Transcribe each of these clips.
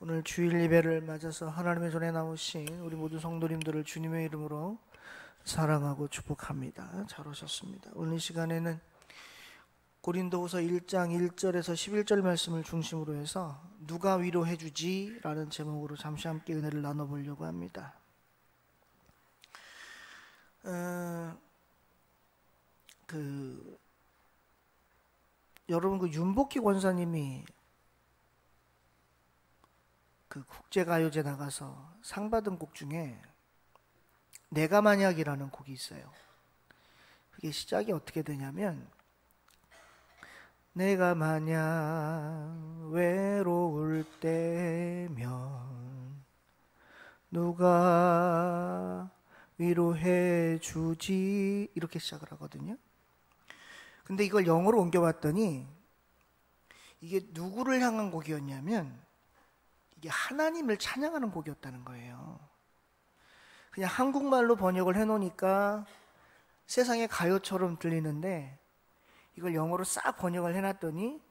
오늘 주일 예배를 맞아서 하나님의 손에 나오신 우리 모든 성도님들을 주님의 이름으로 사랑하고 축복합니다. 잘 오셨습니다. 오늘 시간에는 고린도후서 1장 1절에서 11절 말씀을 중심으로 해서 누가 위로해 주지? 라는 제목으로 잠시 함께 은혜를 나눠보려고 합니다. 여러분 윤복희 권사님이 국제가요제 나가서 상 받은 곡 중에 내가 만약이라는 곡이 있어요. 그게 시작이 어떻게 되냐면 내가 만약 외로울 때면 누가 위로해 주지? 이렇게 시작을 하거든요. 근데 이걸 영어로 옮겨봤더니 이게 누구를 향한 곡이었냐면 이게 하나님을 찬양하는 곡이었다는 거예요. 그냥 한국말로 번역을 해놓으니까 세상의 가요처럼 들리는데 이걸 영어로 싹 번역을 해놨더니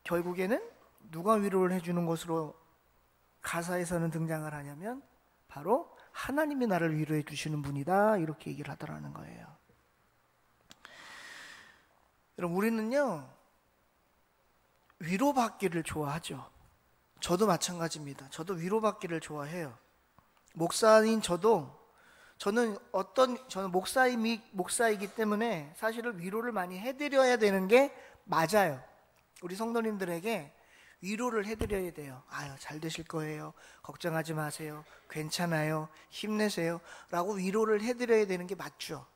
결국에는 누가 위로를 해주는 것으로 가사에서는 등장을 하냐면 바로 하나님이 나를 위로해 주시는 분이다, 이렇게 얘기를 하더라는 거예요. 여러분, 우리는요 위로받기를 좋아하죠. 저도 마찬가지입니다. 저도 위로받기를 좋아해요. 목사인 저는 목사이기 때문에 사실은 위로를 많이 해드려야 되는 게 맞아요. 우리 성도님들에게 위로를 해드려야 돼요. 아유, 잘 되실 거예요. 걱정하지 마세요. 괜찮아요. 힘내세요. 라고 위로를 해드려야 되는 게 맞죠.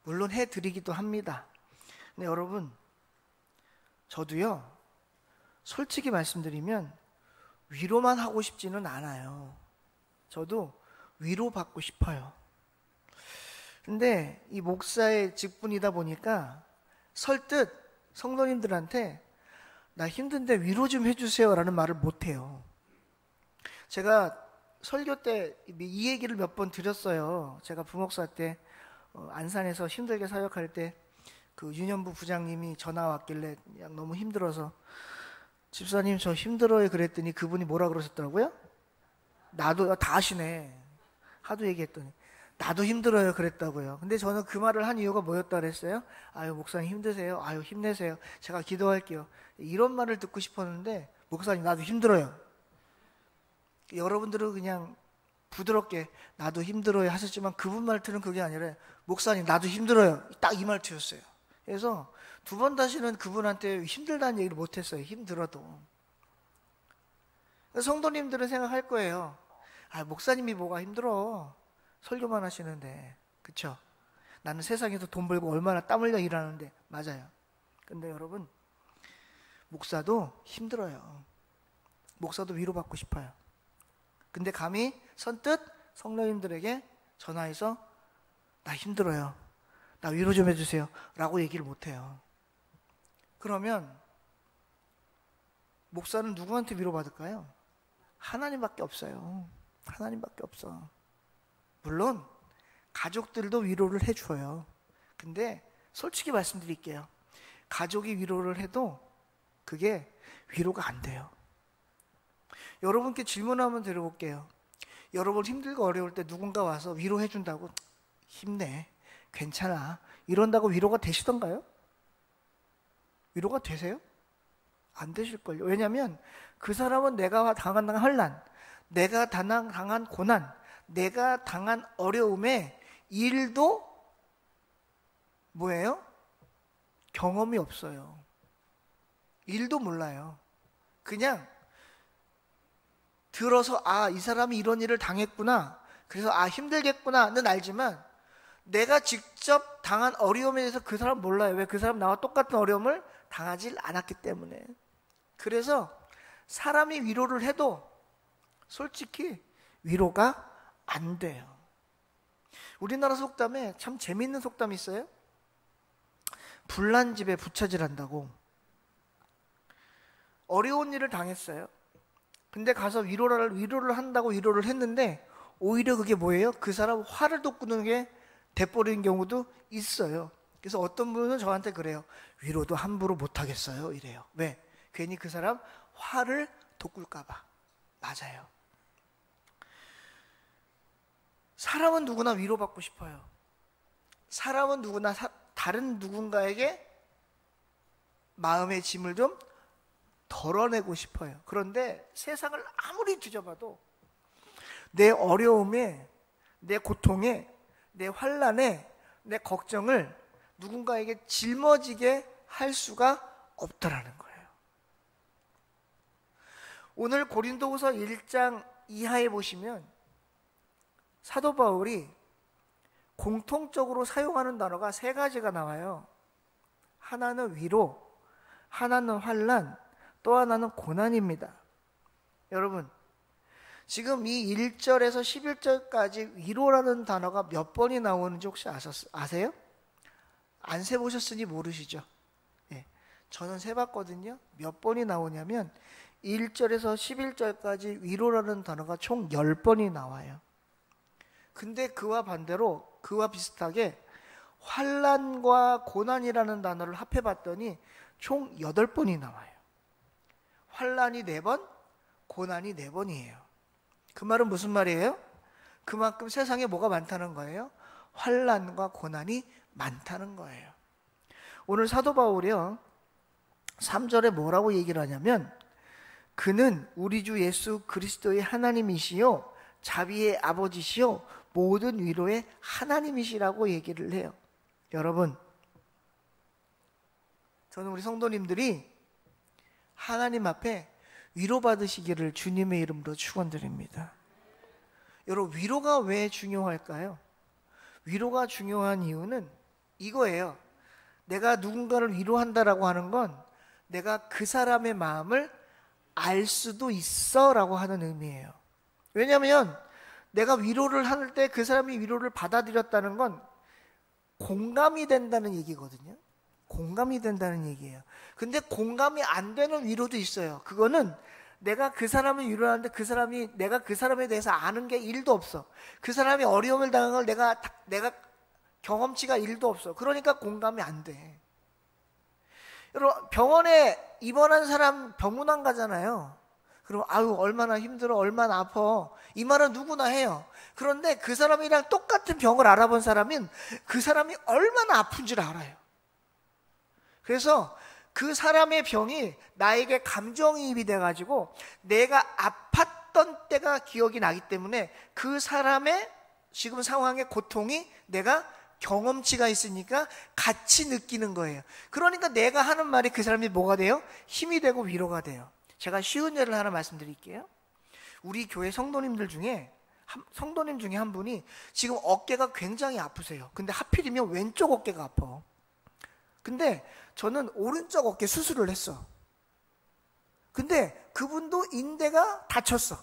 물론 해드리기도 합니다. 근데 여러분, 저도요, 솔직히 말씀드리면 위로만 하고 싶지는 않아요. 저도 위로받고 싶어요. 근데 이 목사의 직분이다 보니까 설득 성도님들한테 나 힘든데 위로 좀 해주세요 라는 말을 못해요. 제가 설교 때 이 얘기를 몇 번 드렸어요. 제가 부목사 때 안산에서 힘들게 사역할 때 그 유년부 부장님이 전화 왔길래 그냥 너무 힘들어서 집사님 저 힘들어요 그랬더니 그분이 뭐라 그러셨더라고요? 나도, 다 아시네. 하도 얘기했더니 나도 힘들어요 그랬다고요. 근데 저는 그 말을 한 이유가 뭐였다 그랬어요? 아유, 목사님 힘드세요? 아유, 힘내세요. 제가 기도할게요. 이런 말을 듣고 싶었는데 목사님 나도 힘들어요. 여러분들은 그냥 부드럽게 나도 힘들어요 하셨지만 그분 말투는 그게 아니라 목사님 나도 힘들어요, 딱 이 말투였어요. 그래서 두 번 다시는 그분한테 힘들다는 얘기를 못했어요. 힘들어도. 성도님들은 생각할 거예요. 아, 목사님이 뭐가 힘들어. 설교만 하시는데. 그쵸? 나는 세상에서 돈 벌고 얼마나 땀 흘려 일하는데. 맞아요. 근데 여러분, 목사도 힘들어요. 목사도 위로받고 싶어요. 근데 감히 선뜻 성도님들에게 전화해서 나 힘들어요, 나 위로 좀 해주세요 라고 얘기를 못해요. 그러면 목사는 누구한테 위로받을까요? 하나님밖에 없어요. 하나님밖에 없어. 물론 가족들도 위로를 해줘요. 근데 솔직히 말씀드릴게요. 가족이 위로를 해도 그게 위로가 안 돼요. 여러분께 질문 한번 드려볼게요. 여러분 힘들고 어려울 때 누군가 와서 위로해준다고 힘내, 괜찮아 이런다고 위로가 되시던가요? 위로가 되세요? 안 되실걸요. 왜냐하면 그 사람은 내가 당한 환난, 내가 당한 고난, 내가 당한 어려움에 일도 뭐예요? 경험이 없어요. 일도 몰라요. 그냥 들어서 아, 이 사람이 이런 일을 당했구나, 그래서 아, 힘들겠구나는 알지만 내가 직접 당한 어려움에 대해서 그 사람 몰라요. 왜? 그 사람 나와 똑같은 어려움을 당하지 않았기 때문에. 그래서 사람이 위로를 해도 솔직히 위로가 안 돼요. 우리나라 속담에 참 재미있는 속담이 있어요. 불난 집에 부처질한다고. 어려운 일을 당했어요. 근데 가서 위로를 한다고 위로를 했는데 오히려 그게 뭐예요? 그 사람 화를 돋구는 게 돼버리는 경우도 있어요. 그래서 어떤 분은 저한테 그래요. 위로도 함부로 못하겠어요 이래요. 왜? 괜히 그 사람 화를 돋굴까 봐. 맞아요. 사람은 누구나 위로받고 싶어요. 사람은 누구나 다른 누군가에게 마음의 짐을 좀 덜어내고 싶어요. 그런데 세상을 아무리 뒤져봐도 내 어려움에, 내 고통에, 내 환난에, 내 걱정을 누군가에게 짊어지게 할 수가 없더라는 거예요. 오늘 고린도후서 1장 이하에 보시면 사도 바울이 공통적으로 사용하는 단어가 세 가지가 나와요. 하나는 위로, 하나는 환난, 또 하나는 고난입니다. 여러분, 지금 이 1절에서 11절까지 위로라는 단어가 몇 번이 나오는지 혹시 아세요? 안 세보셨으니 모르시죠? 예, 저는 세봤거든요. 몇 번이 나오냐면 1절에서 11절까지 위로라는 단어가 총 10번이 나와요. 근데 그와 반대로, 그와 비슷하게 환난과 고난이라는 단어를 합해봤더니 총 8번이 나와요. 환난이 4번, 고난이 4번이에요. 그 말은 무슨 말이에요? 그만큼 세상에 뭐가 많다는 거예요? 환난과 고난이 많다는 거예요. 오늘 사도 바울이요 3절에 뭐라고 얘기를 하냐면, 그는 우리 주 예수 그리스도의 하나님이시요 자비의 아버지시요 모든 위로의 하나님이시라고 얘기를 해요. 여러분, 저는 우리 성도님들이 하나님 앞에 위로받으시기를 주님의 이름으로 축원드립니다. 여러분, 위로가 왜 중요할까요? 위로가 중요한 이유는 이거예요. 내가 누군가를 위로한다라고 하는 건 내가 그 사람의 마음을 알 수도 있어 라고 하는 의미예요. 왜냐하면 내가 위로를 할 때 그 사람이 위로를 받아들였다는 건 공감이 된다는 얘기거든요. 공감이 된다는 얘기예요. 근데 공감이 안 되는 위로도 있어요. 그거는 내가 그 사람을 위로하는데 내가 그 사람에 대해서 아는 게 1도 없어. 그 사람이 어려움을 당한 걸 내가 경험치가 1도 없어. 그러니까 공감이 안 돼. 여러분, 병원에 입원한 사람 병문안 가잖아요. 그럼 아유 얼마나 힘들어, 얼마나 아파, 이 말은 누구나 해요. 그런데 그 사람이랑 똑같은 병을 알아본 사람은 그 사람이 얼마나 아픈지를 알아요. 그래서 그 사람의 병이 나에게 감정이입이 돼가지고 내가 아팠던 때가 기억이 나기 때문에 그 사람의 지금 상황의 고통이 내가 경험치가 있으니까 같이 느끼는 거예요. 그러니까 내가 하는 말이 그 사람이 뭐가 돼요? 힘이 되고 위로가 돼요. 제가 쉬운 예를 하나 말씀드릴게요. 우리 교회 성도님 중에 한 분이 지금 어깨가 굉장히 아프세요. 근데 하필이면 왼쪽 어깨가 아파. 근데 저는 오른쪽 어깨 수술을 했어. 근데 그분도 인대가 다쳤어.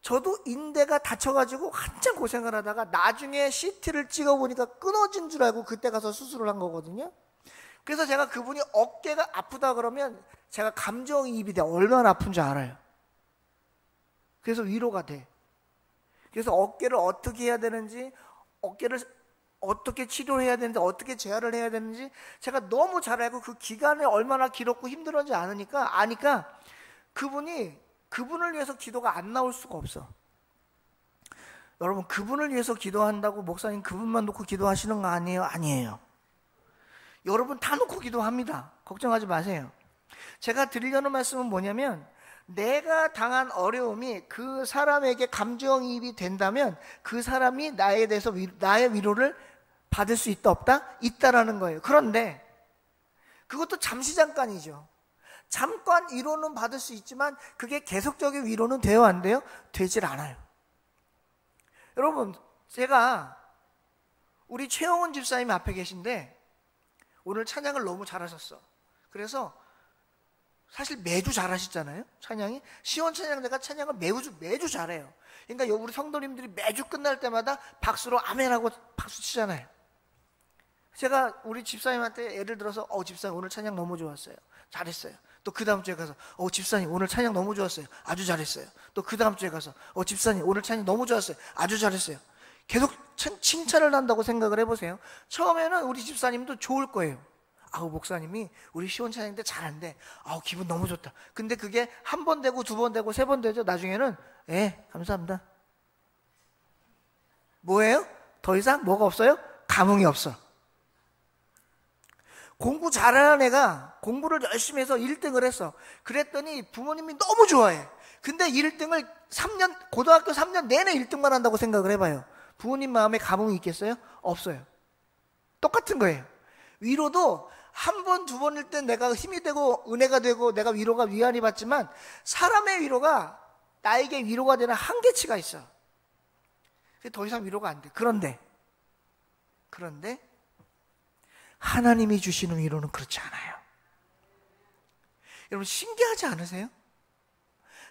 저도 인대가 다쳐가지고 한참 고생을 하다가 나중에 CT를 찍어보니까 끊어진 줄 알고 그때 가서 수술을 한 거거든요. 그래서 제가 그분이 어깨가 아프다 그러면 제가 감정이입이 돼. 얼마나 아픈지 알아요. 그래서 위로가 돼. 그래서 어깨를 어떻게 해야 되는지, 어깨를 어떻게 치료해야 되는지, 어떻게 재활을 해야 되는지 제가 너무 잘 알고 그 기간에 얼마나 길었고 힘들었는지 아니까 그분을 위해서 기도가 안 나올 수가 없어. 여러분, 그분을 위해서 기도한다고 목사님 그분만 놓고 기도하시는 거 아니에요? 아니에요. 여러분 다 놓고 기도합니다. 걱정하지 마세요. 제가 드리려는 말씀은 뭐냐면, 내가 당한 어려움이 그 사람에게 감정이입이 된다면 그 사람이 나에 대해서 나의 위로를 받을 수 있다 없다? 있다라는 거예요. 그런데 그것도 잠시 잠깐이죠. 잠깐 위로는 받을 수 있지만 그게 계속적인 위로는 돼요, 안 돼요? 되질 않아요. 여러분, 제가 우리 최영훈 집사님 앞에 계신데 오늘 찬양을 너무 잘하셨어. 그래서 사실 매주 잘하시잖아요, 찬양이. 시원찬양대가 찬양을 매주 잘해요. 그러니까 우리 성도님들이 매주 끝날 때마다 박수로 아멘하고 박수 치잖아요. 제가 우리 집사님한테 예를 들어서 집사님 오늘 찬양 너무 좋았어요, 잘했어요. 또 그 다음 주에 가서 집사님 오늘 찬양 너무 좋았어요, 아주 잘했어요. 또 그 다음 주에 가서 집사님 오늘 찬양 너무 좋았어요, 아주 잘했어요. 계속 칭찬을 한다고 생각을 해보세요. 처음에는 우리 집사님도 좋을 거예요. 아우 목사님이 우리 시원 찬양인데 잘한대. 아우 기분 너무 좋다. 근데 그게 한 번 되고 두 번 되고 세 번 되죠. 나중에는 감사합니다. 뭐예요? 더 이상 뭐가 없어요? 감흥이 없어. 공부 잘하는 애가 공부를 열심히 해서 1등을 했어. 그랬더니 부모님이 너무 좋아해. 근데 1등을 고등학교 3년 내내 1등만 한다고 생각을 해봐요. 부모님 마음에 감흥이 있겠어요? 없어요. 똑같은 거예요. 위로도 한 번, 두 번일 땐 내가 힘이 되고 은혜가 되고 내가 위로가 위안이 받지만 사람의 위로가 나에게 위로가 되는 한계치가 있어. 더 이상 위로가 안 돼. 그런데 하나님이 주시는 위로는 그렇지 않아요. 여러분 신기하지 않으세요?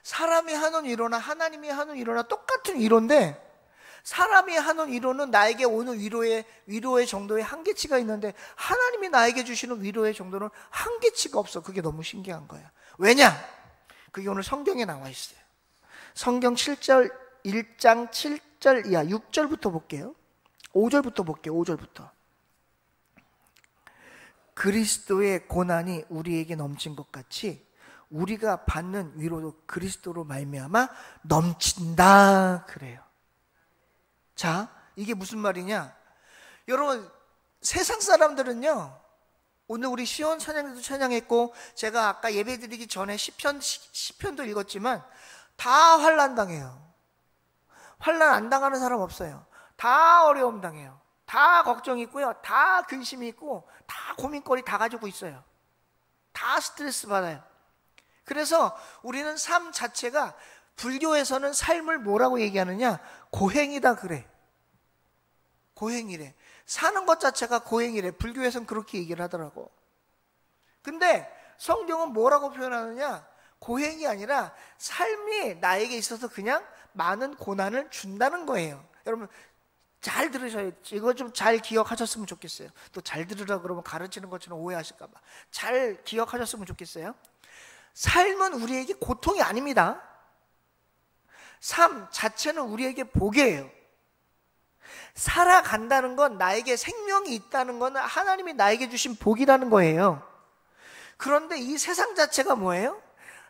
사람이 하는 위로나 하나님이 하는 위로나 똑같은 위로인데 사람이 하는 위로는 나에게 오는 위로의 정도의 한계치가 있는데 하나님이 나에게 주시는 위로의 정도는 한계치가 없어. 그게 너무 신기한 거야. 왜냐? 그게 오늘 성경에 나와 있어요. 성경 1장 7절 이하 6절부터 볼게요. 5절부터 볼게요. 5절부터. 그리스도의 고난이 우리에게 넘친 것 같이 우리가 받는 위로도 그리스도로 말미암아 넘친다 그래요. 자, 이게 무슨 말이냐? 여러분, 세상 사람들은요, 오늘 우리 시온 찬양도 찬양했고, 제가 아까 예배 드리기 전에 시편도 읽었지만, 다 환난 당해요. 환난 안 당하는 사람 없어요. 다 어려움 당해요. 다 걱정이 있고요. 다 근심이 있고, 다 고민거리 다 가지고 있어요. 다 스트레스 받아요. 그래서 우리는 삶 자체가 불교에서는 삶을 뭐라고 얘기하느냐? 고행이다 그래. 고행이래. 사는 것 자체가 고행이래. 불교에서는 그렇게 얘기를 하더라고. 근데 성경은 뭐라고 표현하느냐? 고행이 아니라 삶이 나에게 있어서 그냥 많은 고난을 준다는 거예요. 여러분 잘 들으셔야, 이거 좀 잘 기억하셨으면 좋겠어요. 또 잘 들으라 그러면 가르치는 것처럼 오해하실까 봐. 잘 기억하셨으면 좋겠어요. 삶은 우리에게 고통이 아닙니다. 삶 자체는 우리에게 복이에요. 살아간다는 건, 나에게 생명이 있다는 건 하나님이 나에게 주신 복이라는 거예요. 그런데 이 세상 자체가 뭐예요?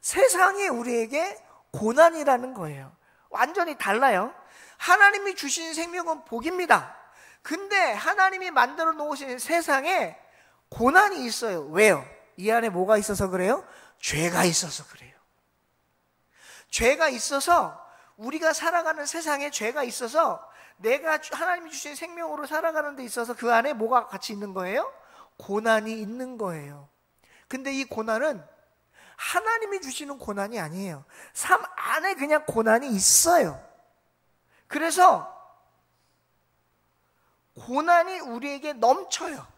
세상이 우리에게 고난이라는 거예요. 완전히 달라요. 하나님이 주신 생명은 복입니다. 근데 하나님이 만들어 놓으신 세상에 고난이 있어요. 왜요? 이 안에 뭐가 있어서 그래요? 죄가 있어서 그래요. 죄가 있어서, 우리가 살아가는 세상에 죄가 있어서 내가 하나님이 주신 생명으로 살아가는 데 있어서 그 안에 뭐가 같이 있는 거예요? 고난이 있는 거예요. 근데 이 고난은 하나님이 주시는 고난이 아니에요. 삶 안에 그냥 고난이 있어요. 그래서 고난이 우리에게 넘쳐요.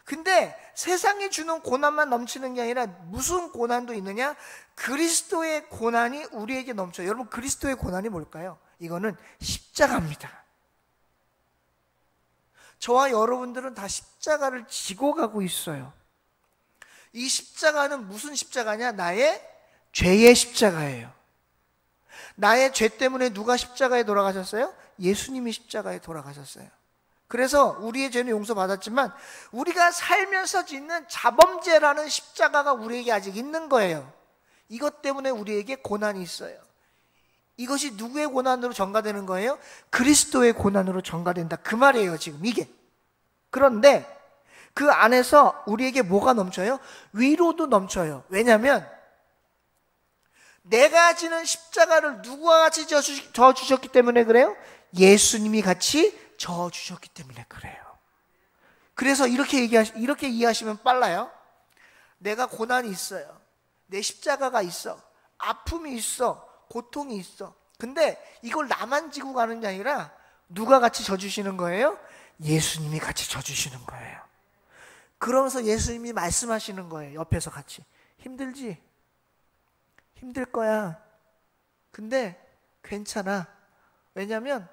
근데 세상이 주는 고난만 넘치는 게 아니라 무슨 고난도 있느냐? 그리스도의 고난이 우리에게 넘쳐요. 여러분 그리스도의 고난이 뭘까요? 이거는 십자가입니다. 저와 여러분들은 다 십자가를 지고 가고 있어요. 이 십자가는 무슨 십자가냐? 나의 죄의 십자가예요. 나의 죄 때문에 누가 십자가에 돌아가셨어요? 예수님이 십자가에 돌아가셨어요. 그래서 우리의 죄는 용서받았지만 우리가 살면서 짓는 자범죄라는 십자가가 우리에게 아직 있는 거예요. 이것 때문에 우리에게 고난이 있어요. 이것이 누구의 고난으로 전가되는 거예요? 그리스도의 고난으로 전가된다 그 말이에요 지금 이게. 그런데 그 안에서 우리에게 뭐가 넘쳐요? 위로도 넘쳐요. 왜냐하면 내가 지는 십자가를 누구와 같이 져주셨기 때문에 그래요? 예수님이 같이 져주셨기 때문에 그래요. 그래서 이렇게 이해하시면 빨라요. 내가 고난이 있어요. 내 십자가가 있어. 아픔이 있어. 고통이 있어. 근데 이걸 나만 지고 가는 게 아니라 누가 같이 져주시는 거예요? 예수님이 같이 져주시는 거예요. 그러면서 예수님이 말씀하시는 거예요. 옆에서 같이. 힘들지? 힘들 거야. 근데 괜찮아. 왜냐면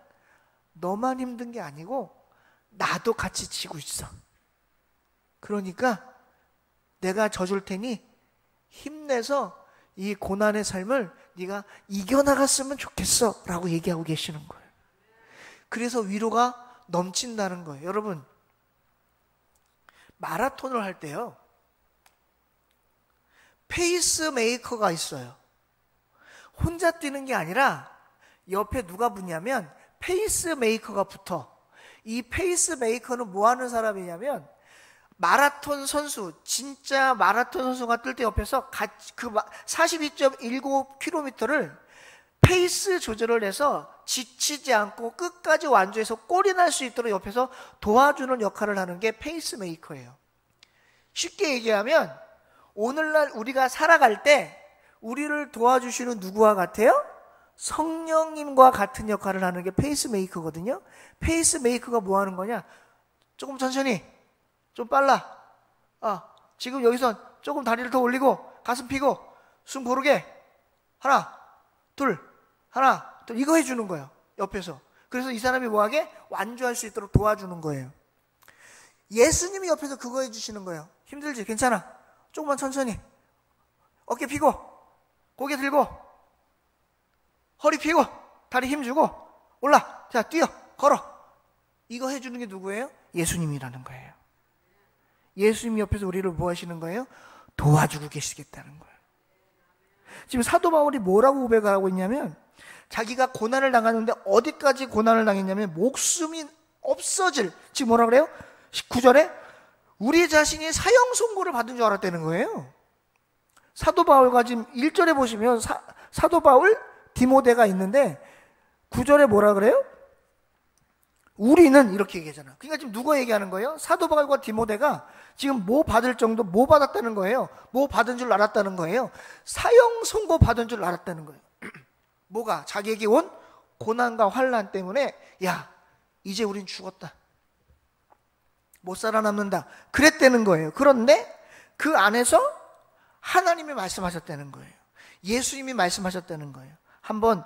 너만 힘든 게 아니고 나도 같이 지고 있어. 그러니까 내가 져줄 테니 힘내서 이 고난의 삶을 네가 이겨나갔으면 좋겠어 라고 얘기하고 계시는 거예요. 그래서 위로가 넘친다는 거예요. 여러분 마라톤을 할 때요, 페이스메이커가 있어요. 혼자 뛰는 게 아니라 옆에 누가 붙냐면 페이스메이커가 붙어. 이 페이스메이커는 뭐 하는 사람이냐면 마라톤 선수, 진짜 마라톤 선수가 뜰 때 옆에서 같이 그 42.19km를 페이스 조절을 해서 지치지 않고 끝까지 완주해서 골이 날 수 있도록 옆에서 도와주는 역할을 하는 게 페이스메이커예요. 쉽게 얘기하면 오늘날 우리가 살아갈 때 우리를 도와주시는 누구와 같아요? 성령님과 같은 역할을 하는 게 페이스메이커거든요. 페이스메이커가 뭐 하는 거냐? 조금 천천히, 좀 빨라. 지금 여기서 조금 다리를 더 올리고 가슴 펴고 숨 고르게 하나 둘 이거 해주는 거예요, 옆에서. 그래서 이 사람이 뭐하게? 완주할 수 있도록 도와주는 거예요. 예수님이 옆에서 그거 해주시는 거예요. 힘들지? 괜찮아. 조금만 천천히. 어깨 펴고 고개 들고 허리 펴고 다리 힘주고 올라. 자, 뛰어, 걸어. 이거 해주는 게 누구예요? 예수님이라는 거예요. 예수님이 옆에서 우리를 뭐 하시는 거예요? 도와주고 계시겠다는 거예요. 지금 사도 바울이 뭐라고 고백하고 있냐면, 자기가 고난을 당하는데 어디까지 고난을 당했냐면 목숨이 없어질, 지금 뭐라 그래요? 19절에 우리 자신이 사형 선고를 받은 줄 알았다는 거예요. 사도 바울과 지금 1절에 보시면 사도 바울, 디모데가 있는데 9절에 뭐라 그래요? 우리는 이렇게 얘기하잖아. 그러니까 지금 누가 얘기하는 거예요? 사도 바울과 디모데가 지금 뭐 받을 정도, 뭐 받았다는 거예요? 뭐 받은 줄 알았다는 거예요? 사형 선고 받은 줄 알았다는 거예요. 뭐가? 자기에게 온 고난과 환난 때문에 야, 이제 우린 죽었다, 못 살아남는다, 그랬다는 거예요. 그런데 그 안에서 하나님이 말씀하셨다는 거예요. 예수님이 말씀하셨다는 거예요. 한번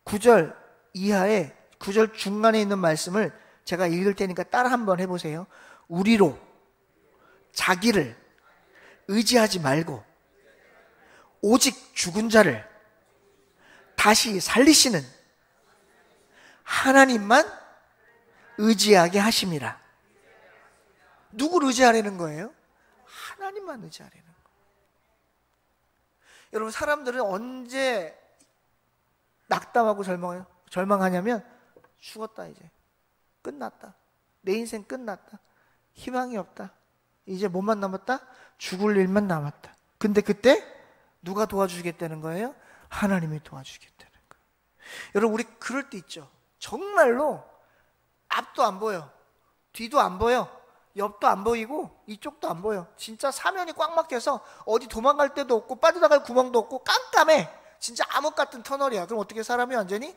9절 이하에 9절 중간에 있는 말씀을 제가 읽을 테니까 따라 한번 해보세요. 우리로 자기를 의지하지 말고 오직 죽은 자를 다시 살리시는 하나님만 의지하게 하심이라. 누구를 의지하려는 거예요? 하나님만 의지하려는 거예요. 여러분, 사람들은 언제 낙담하고 절망하냐면 죽었다, 이제 끝났다, 내 인생 끝났다, 희망이 없다, 이제 뭐만 남았다? 죽을 일만 남았다. 근데 그때 누가 도와주겠다는 거예요? 하나님이 도와주겠다는 거예요. 여러분, 우리 그럴 때 있죠. 정말로 앞도 안 보여, 뒤도 안 보여, 옆도 안 보이고 이쪽도 안 보여. 진짜 사면이 꽉 막혀서 어디 도망갈 데도 없고 빠져나갈 구멍도 없고 깜깜해. 진짜 암흑 같은 터널이야. 그럼 어떻게 사람이 완전히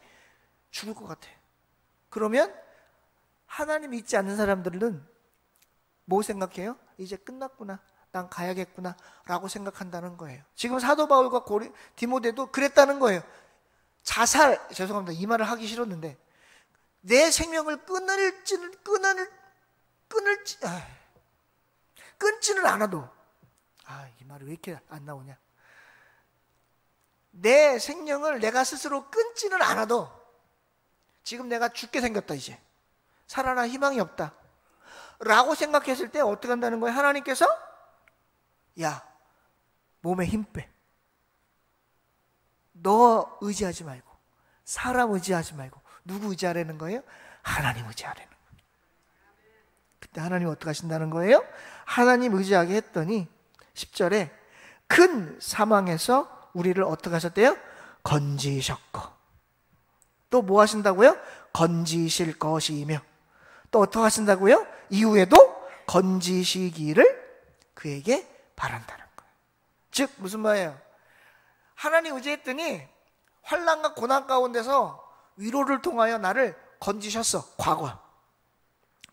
죽을 것 같아. 그러면 하나님 믿지 않는 사람들은 뭐 생각해요? 이제 끝났구나, 난 가야겠구나 라고 생각한다는 거예요. 지금 사도 바울과 디모데도 그랬다는 거예요. 죄송합니다, 이 말을 하기 싫었는데, 내 생명을 끊지는 않아도, 이 말이 왜 이렇게 안 나오냐. 내 생명을 내가 스스로 끊지는 않아도 지금 내가 죽게 생겼다, 이제 살아날 희망이 없다 라고 생각했을 때 어떻게 한다는 거예요? 하나님께서 야, 몸에 힘 빼. 너 의지하지 말고, 사람 의지하지 말고 누구 의지하라는 거예요? 하나님 의지하라는 거예요. 그때 하나님 어떻게 하신다는 거예요? 하나님 의지하게 했더니 10절에 큰 사망에서 우리를 어떻게 하셨대요? 건지셨고, 또 뭐 하신다고요? 건지실 것이며, 또 어떻게 하신다고요? 이후에도 건지시기를 그에게 바란다는 거예요. 즉 무슨 말이에요? 하나님 의지했더니 환난과 고난 가운데서 위로를 통하여 나를 건지셨어, 과거.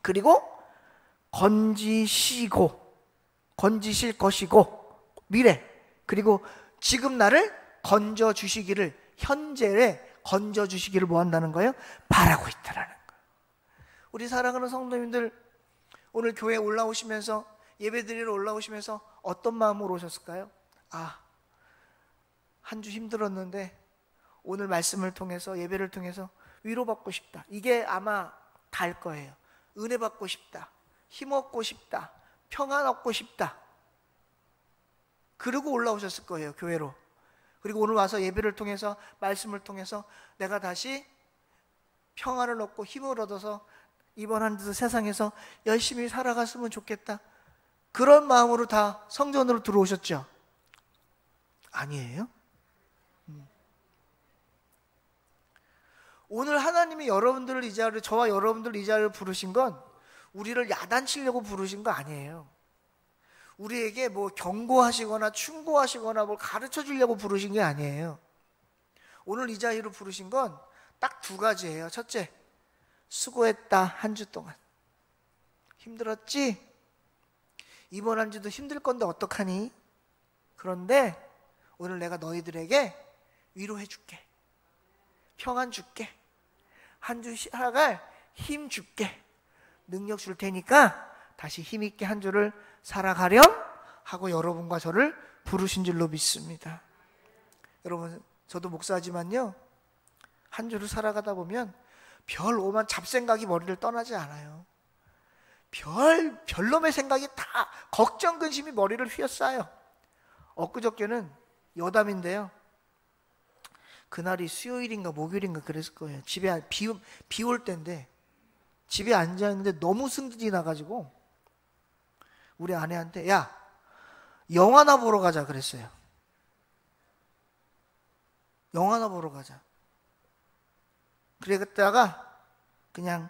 그리고 건지실 것이고 미래, 그리고 지금 나를 건져주시기를, 현재에 건져주시기를 뭐 한다는 거예요? 바라고 있다라는 거예요. 우리 사랑하는 성도님들, 오늘 교회에 올라오시면서, 예배드리러 올라오시면서 어떤 마음으로 오셨을까요? 한 주 힘들었는데 오늘 말씀을 통해서, 예배를 통해서 위로받고 싶다, 이게 아마 갈 거예요. 은혜 받고 싶다, 힘 얻고 싶다, 평안 얻고 싶다. 그러고 올라오셨을 거예요, 교회로. 그리고 오늘 와서 예배를 통해서, 말씀을 통해서 내가 다시 평안을 얻고 힘을 얻어서 이번 한 주도 세상에서 열심히 살아갔으면 좋겠다. 그런 마음으로 다 성전으로 들어오셨죠? 아니에요? 오늘 하나님이 여러분들을 이 자리에, 저와 여러분들을 이 자리에 부르신 건 우리를 야단치려고 부르신 거 아니에요. 우리에게 뭐 경고하시거나 충고하시거나 뭘 가르쳐 주려고 부르신 게 아니에요. 오늘 이 자리로 부르신 건 딱 두 가지예요. 첫째, 수고했다. 한 주 동안 힘들었지? 이번 한 주도 힘들 건데 어떡하니? 그런데 오늘 내가 너희들에게 위로해 줄게. 평안 줄게. 한 주 살아갈 힘 줄게. 능력 줄 테니까 다시 힘있게 한 주를 살아가렴 하고 여러분과 저를 부르신 줄로 믿습니다. 여러분, 저도 목사지만요, 한 주를 살아가다 보면 별 오만 잡생각이 머리를 떠나지 않아요. 별놈의 생각이 다 걱정 근심이 머리를 휘어싸요. 엊그저께는 여담인데요, 그날이 수요일인가 목요일인가 그랬을 거예요. 집에 비 올 때인데 집에 앉아있는데 너무 승질이 나가지고 우리 아내한테 야, 영화나 보러 가자 그랬어요. 영화나 보러 가자. 그랬다가 그냥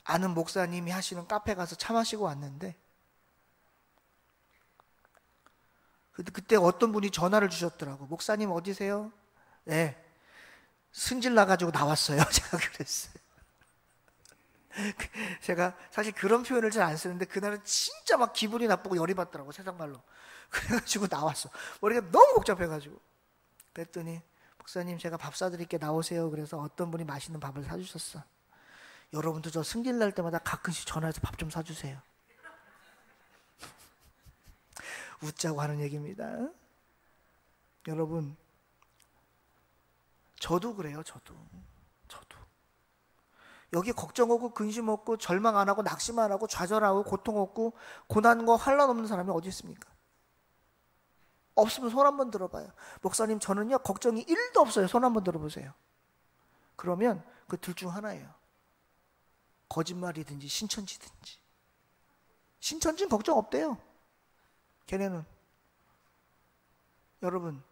아는 목사님이 하시는 카페 가서 차 마시고 왔는데, 그때 어떤 분이 전화를 주셨더라고. 목사님 어디세요? 네, 승질 나가지고 나왔어요. 제가 그랬어요. 제가 사실 그런 표현을 잘 안 쓰는데 그날은 진짜 막 기분이 나쁘고 열이 받더라고, 세상 말로. 그래가지고 나왔어. 머리가 너무 복잡해가지고. 그랬더니 목사님 제가 밥 사드릴게 나오세요. 그래서 어떤 분이 맛있는 밥을 사주셨어. 여러분도 저 승질 날 때마다 가끔씩 전화해서 밥 좀 사주세요. 웃자고 하는 얘기입니다. 여러분, 저도 그래요. 저도 여기 걱정 없고 근심 없고 절망 안 하고 낙심 안 하고 좌절하고 고통 없고 고난과 환난 없는 사람이 어디 있습니까? 없으면 손 한번 들어봐요. 목사님 저는요 걱정이 1도 없어요. 손 한번 들어보세요. 그러면 그 둘 중 하나예요. 거짓말이든지 신천지든지. 신천지는 걱정 없대요. 걔네는. 여러분,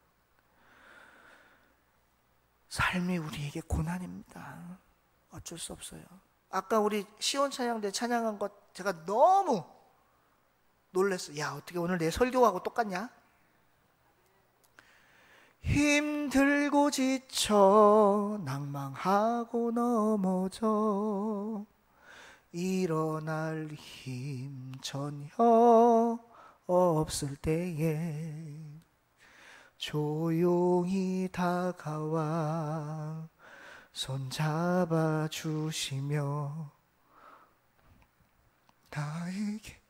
삶이 우리에게 고난입니다. 어쩔 수 없어요. 아까 우리 시온 찬양 때 찬양한 것 제가 너무 놀랐어요. 야, 어떻게 오늘 내 설교하고 똑같냐? 힘들고 지쳐 낭망하고 넘어져 일어날 힘 전혀 없을 때에 조용히 다가와 손잡아 주시며 나에게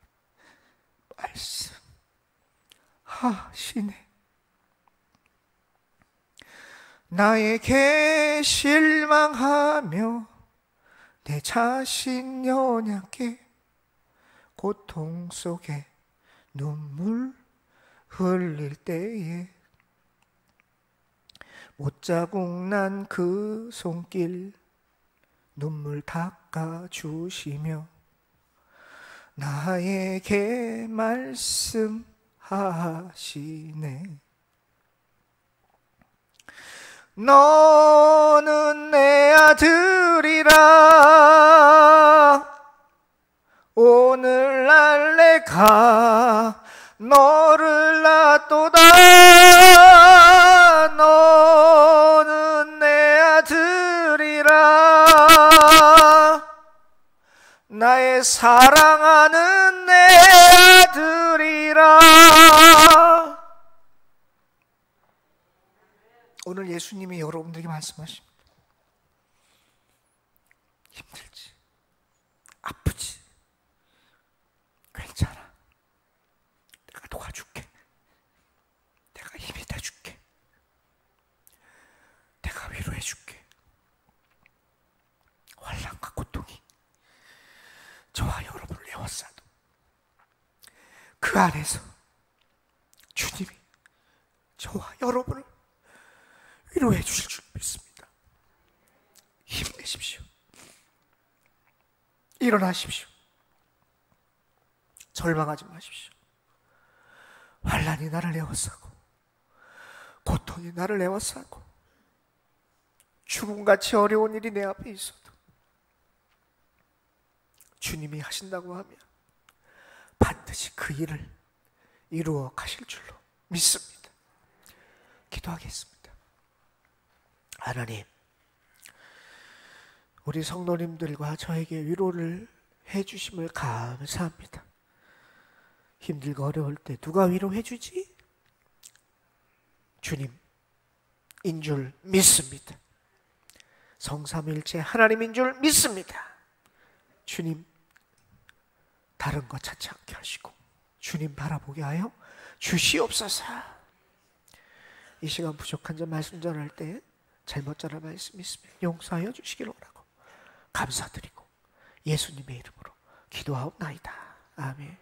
말씀하시네. 나에게 실망하며 내 자신 연약해 고통 속에 눈물 흘릴 때에 못자국 난 그 손길 눈물 닦아주시며 나에게 말씀하시네. 너는 내 아들이라 오늘날 내가 너를 낳도다. 너는 내 아들이라 나의 사랑하는 내 아들이라. 오늘 예수님이 여러분들에게 말씀하십니다. 힘들지, 아프지, 괜찮아. 내가 도와줄게. 내가 힘이 돼줄게. 내가 위로해줄게. 환난과 고통이 저와 여러분을 에워싸도 그 안에서 주님이 저와 여러분을 위로해 주실 줄 믿습니다. 힘내십시오. 일어나십시오. 절망하지 마십시오. 환난이 나를 에워싸고 고통이 나를 에워싸고 죽음같이 어려운 일이 내 앞에 있어도 주님이 하신다고 하면 반드시 그 일을 이루어 가실 줄로 믿습니다. 기도하겠습니다. 하나님, 우리 성도님들과 저에게 위로를 해주심을 감사합니다. 힘들고 어려울 때 누가 위로해 주지? 주님인 줄 믿습니다. 성삼일체 하나님인 줄 믿습니다. 주님, 다른 것 찾지 않게 하시고 주님 바라보게 하여 주시옵소서. 이 시간 부족한 점 말씀 전할 때 잘못 전할 말씀 있으면 용서하여 주시길 원하고 감사드리고 예수님의 이름으로 기도하옵나이다. 아멘.